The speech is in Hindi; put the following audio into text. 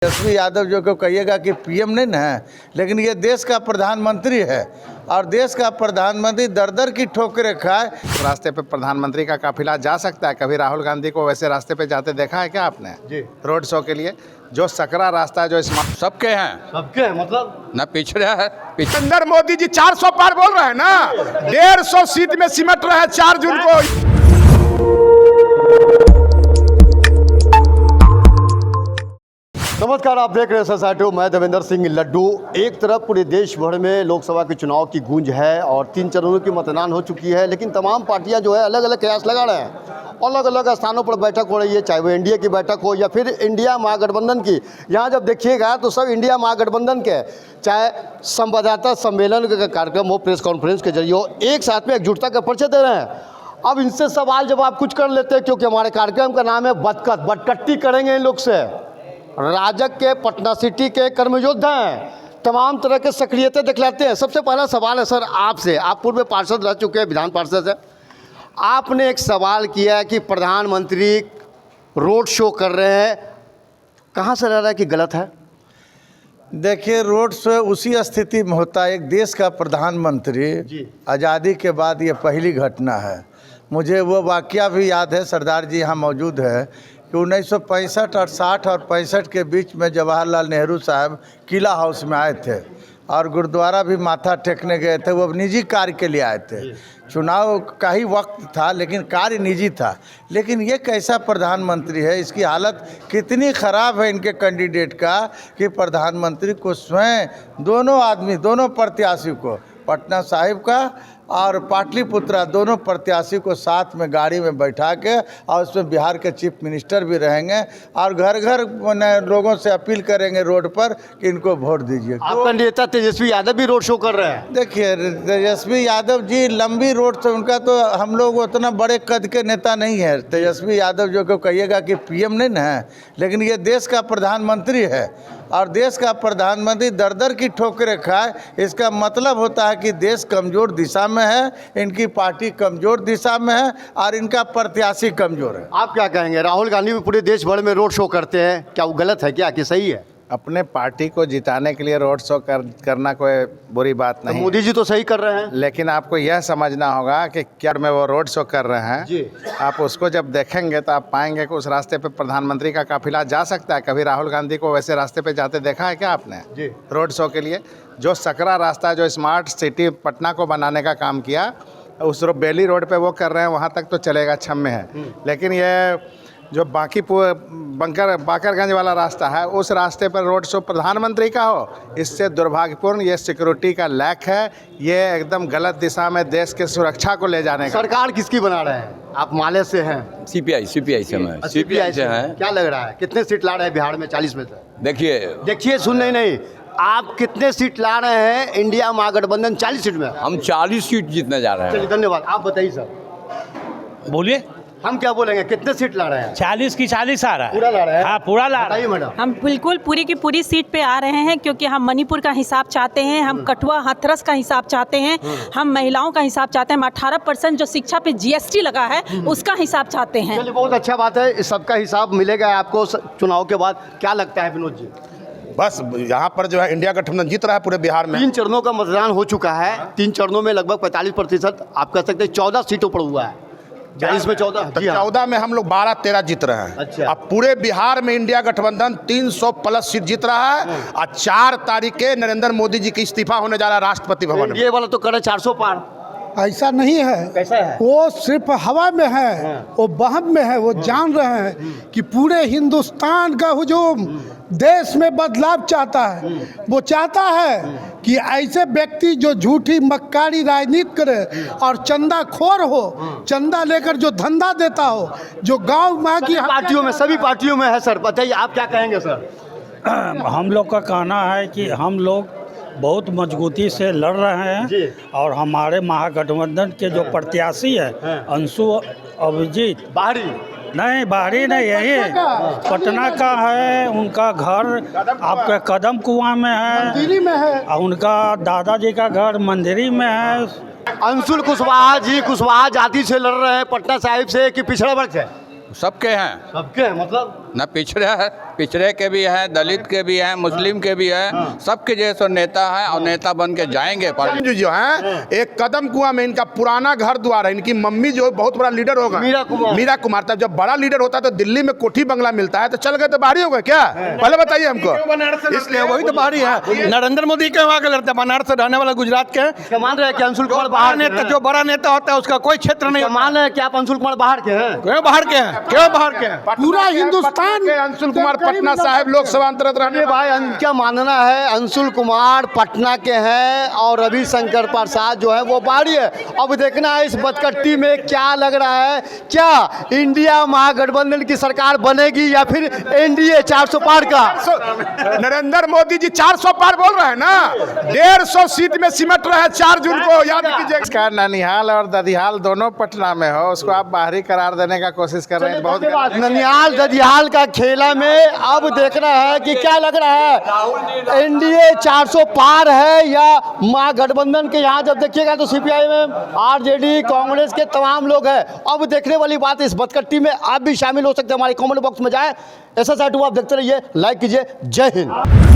तेजस्वी यादव जो को कहिएगा कि पीएम नहीं ना है, लेकिन ये देश का प्रधानमंत्री है और देश का प्रधानमंत्री दर दर की ठोकरें खाए। रास्ते पे प्रधानमंत्री का काफिला जा सकता है। कभी राहुल गांधी को वैसे रास्ते पे जाते देखा है क्या आपने? जी। रोड शो के लिए जो सकरा रास्ता है, जो सबके हैं, सबके मतलब न पिछड़ा है नरेंद्र मोदी जी 400 पार बोल रहे हैं ना, 150 सीट में सिमट रहे हैं 4 जून को। नमस्कार, आप देख रहे हैं सोसाइटी। मैं देवेंद्र सिंह लड्डू। एक तरफ पूरे देश भर में लोकसभा के चुनाव की गूंज है और 3 चरणों की मतदान हो चुकी है, लेकिन तमाम पार्टियां जो है अलग अलग कयास लगा रहे हैं। अलग अलग स्थानों पर बैठक हो रही है, चाहे वो एनडीए की बैठक हो या फिर इंडिया महागठबंधन की। यहाँ जब देखिएगा तो सब इंडिया महागठबंधन के, चाहे संवाददाता सम्मेलन का कार्यक्रम हो, प्रेस कॉन्फ्रेंस के जरिए हो, एक साथ में एकजुटता का परिचय दे रहे हैं। अब इनसे सवाल जवाब कुछ कर लेते हैं, क्योंकि हमारे कार्यक्रम का नाम है बटकट्टी करेंगे इन लोग से। राजग के पटना सिटी के कर्मयोद्धा हैं, तमाम तरह के सक्रियता दिखलाते हैं। सबसे पहला सवाल है सर आपसे, आप पूर्व पार्षद रह चुके हैं, विधान पार्षद है। आपने एक सवाल किया कि प्रधानमंत्री रोड शो कर रहे हैं, कहाँ से लग रहा है कि गलत है? देखिए, रोड शो उसी स्थिति में होता है। एक देश का प्रधानमंत्री आज़ादी के बाद ये पहली घटना है। मुझे वो वाकया भी याद है, सरदार जी यहाँ मौजूद है, कि 1965 और 60 और 65 के बीच में जवाहरलाल नेहरू साहब किला हाउस में आए थे और गुरुद्वारा भी माथा टेकने गए थे। वो निजी कार्य के लिए आए थे। चुनाव का ही वक्त था, लेकिन कार्य निजी था। लेकिन ये कैसा प्रधानमंत्री है, इसकी हालत कितनी ख़राब है इनके कैंडिडेट का कि प्रधानमंत्री को स्वयं दोनों प्रत्याशी को, पटना साहिब का और पाटलिपुत्रा, दोनों प्रत्याशी को साथ में गाड़ी में बैठा के, और उसमें बिहार के चीफ मिनिस्टर भी रहेंगे और घर घर लोगों से अपील करेंगे रोड पर कि इनको वोट दीजिए। आपका नेता तेजस्वी यादव भी रोड शो कर रहे हैं। देखिए, तेजस्वी यादव जी लंबी रोड से, उनका तो हम लोग उतना बड़े कद के नेता नहीं है। तेजस्वी यादव जो को कहिएगा कि पीएम नहीं ना है, लेकिन ये देश का प्रधानमंत्री है और देश का प्रधानमंत्री दर दर की ठोकरें खाए। इसका मतलब होता है कि देश कमज़ोर दिशा में है, इनकी पार्टी कमज़ोर दिशा में है और इनका प्रत्याशी कमज़ोर है। आप क्या कहेंगे? राहुल गांधी भी पूरे देश भर में रोड शो करते हैं, क्या वो गलत है क्या कि सही है? अपने पार्टी को जिताने के लिए रोड शो करना कोई बुरी बात नहीं। मोदी जी तो सही कर रहे हैं, लेकिन आपको यह समझना होगा कि क्या में वो रोड शो कर रहे हैं जी। आप उसको जब देखेंगे तो आप पाएंगे कि उस रास्ते पे प्रधानमंत्री का काफिला जा सकता है। कभी राहुल गांधी को वैसे रास्ते पे जाते देखा है क्या आपने? जी। रोड शो के लिए जो सकरा रास्ता है, जो स्मार्ट सिटी पटना को बनाने का काम किया, उस बेली रोड पे वो कर रहे हैं, वहाँ तक तो चलेगा, क्षम्य है। लेकिन ये जो बाकरगंज वाला रास्ता है, उस रास्ते पर रोड शो प्रधानमंत्री का हो, इससे दुर्भाग्यपूर्ण। ये सिक्योरिटी का लैक है, ये एकदम गलत दिशा में देश के सुरक्षा को ले जाने का। सरकार किसकी बना रहे हैं? आप माले से हैं। सीपीआई से मैं सीपीआई से हैं। क्या लग रहा है, कितने सीट ला रहे हैं बिहार में 40 में से? देखिए सुन नहीं, आप कितने सीट ला रहे हैं इंडिया महागठबंधन 40 सीट में? हम 40 सीट जीतने जा रहे हैं। चलिए, धन्यवाद। आप बताइए सर। बोलिए। हम क्या बोलेंगे, कितने सीट ला रहे हैं? 40 की 40 आ रहा है। पूरा ला रहे हैं? हाँ, पूरा ला रहा बताइए है। मैडम। हम बिल्कुल पूरी की पूरी सीट पे आ रहे हैं, क्योंकि हम मणिपुर का हिसाब चाहते हैं, हम कठुआ हाथरस का हिसाब चाहते हैं, हम महिलाओं का हिसाब चाहते हैं, हम 18% जो शिक्षा पे जीएसटी लगा है उसका हिसाब चाहते हैं। चलिए, बहुत अच्छा बात है। इस सबका हिसाब मिलेगा आपको चुनाव के बाद। क्या लगता है विनोद जी? बस यहाँ पर जो है इंडिया गठबंधन जीत रहा है पूरे बिहार में। 3 चरणों का मतदान हो चुका है। 3 चरणों में लगभग 45%, आप कह सकते हैं 14 सीटों पर हुआ है। 40 में 14, जी हाँ। 14 में हम लोग 12-13 जीत रहे हैं। अच्छा। अब पूरे बिहार में इंडिया गठबंधन 300 प्लस सीट जीत रहा है और 4 तारीख के नरेंद्र मोदी जी की इस्तीफा होने जा रहा है राष्ट्रपति भवन में। ये वाला तो करे 400 पार। ऐसा नहीं है। कैसा है? वो सिर्फ हवा में है, वो बहम में है। वो जान रहे हैं कि पूरे हिंदुस्तान का हुजूम देश में बदलाव चाहता है। वो चाहता है कि ऐसे व्यक्ति जो झूठी मक्कारी राजनीति करे और चंदा खोर हो, चंदा लेकर जो धंधा देता हो, जो गांव माँ की पार्टियों में, सभी पार्टियों में है। सर बताइए, आप क्या कहेंगे सर? हम लोग का कहना है कि हम लोग बहुत मजबूती से लड़ रहे हैं और हमारे महागठबंधन के जो प्रत्याशी है अंशु अभिजीत, बाहरी नहीं, यही पटना का है। उनका घर आपके कदम कुआं में है और उनका दादाजी का घर मंदिरी में है। अंशुल कुशवाहा जी, कुशवाहा जाति से लड़ रहे हैं पटना साहिब से कि पिछड़ा वर्ग से? सबके हैं, सबके मतलब ना पिछड़े के भी हैं, दलित के भी हैं, मुस्लिम के भी हैं, सबके जैसे नेता हैं और नेता बन के जाएंगे। जो है एक कदम कुआं में इनका पुराना घर द्वार है। इनकी मम्मी जो बहुत बड़ा लीडर होगा, मीरा कुमार। तब जब बड़ा लीडर होता है तो दिल्ली में कोठी बंगला मिलता है, तो चल गए तो बाहरी हो गए क्या? पहले बताइए हमको। इसलिए वही तो बाहरी है। नरेंद्र मोदी के वहाँ के लड़ते, बनारस से रहने वाला, गुजरात के। मान रहे हैं कि अंशुल कुमार बाहर नेता, जो बड़ा नेता होता है उसका कोई क्षेत्र नहीं। मान रहे हैं कि आप अंशुल कुमार बाहर के हैं? क्यों बाहर के हैं? क्यों बाहर के हैं? पूरा हिंदुस्तान के अंशुल कुमार पटना साहिब लोकसभा अंतर्गत रहने भाई क्या मानना है, अंशुल कुमार पटना के हैं और रविशंकर प्रसाद जो है वो बाहरी है। अब देखना है इस बदकट्टी में क्या लग रहा है, क्या इंडिया महागठबंधन की सरकार बनेगी या फिर एनडीए 400 पार का? नरेंद्र मोदी जी 400 पार बोल रहे हैं ना, 150 सीट में सिमट रहे हैं 4 जून को, याद कीजिए। इसका ननिहाल और ददिहाल दोनों पटना में हो, उसको आप बाहरी करार देने का कोशिश कर रहे हैं। बहुत ननिहाल ददिहाल का खेला में अब देखना है कि क्या लग रहा है, एनडीए 400 पार है या महागठबंधन के। यहाँ जब देखिएगा तो सीपीआईएम, आरजेडी, कांग्रेस के तमाम लोग हैं। अब देखने वाली बात, इस बदकट्टी में आप भी शामिल हो सकते हैं। हमारे कमेंट बॉक्स में जाएं। ऐसा आप देखते रहिए, लाइक कीजिए। जय हिंद।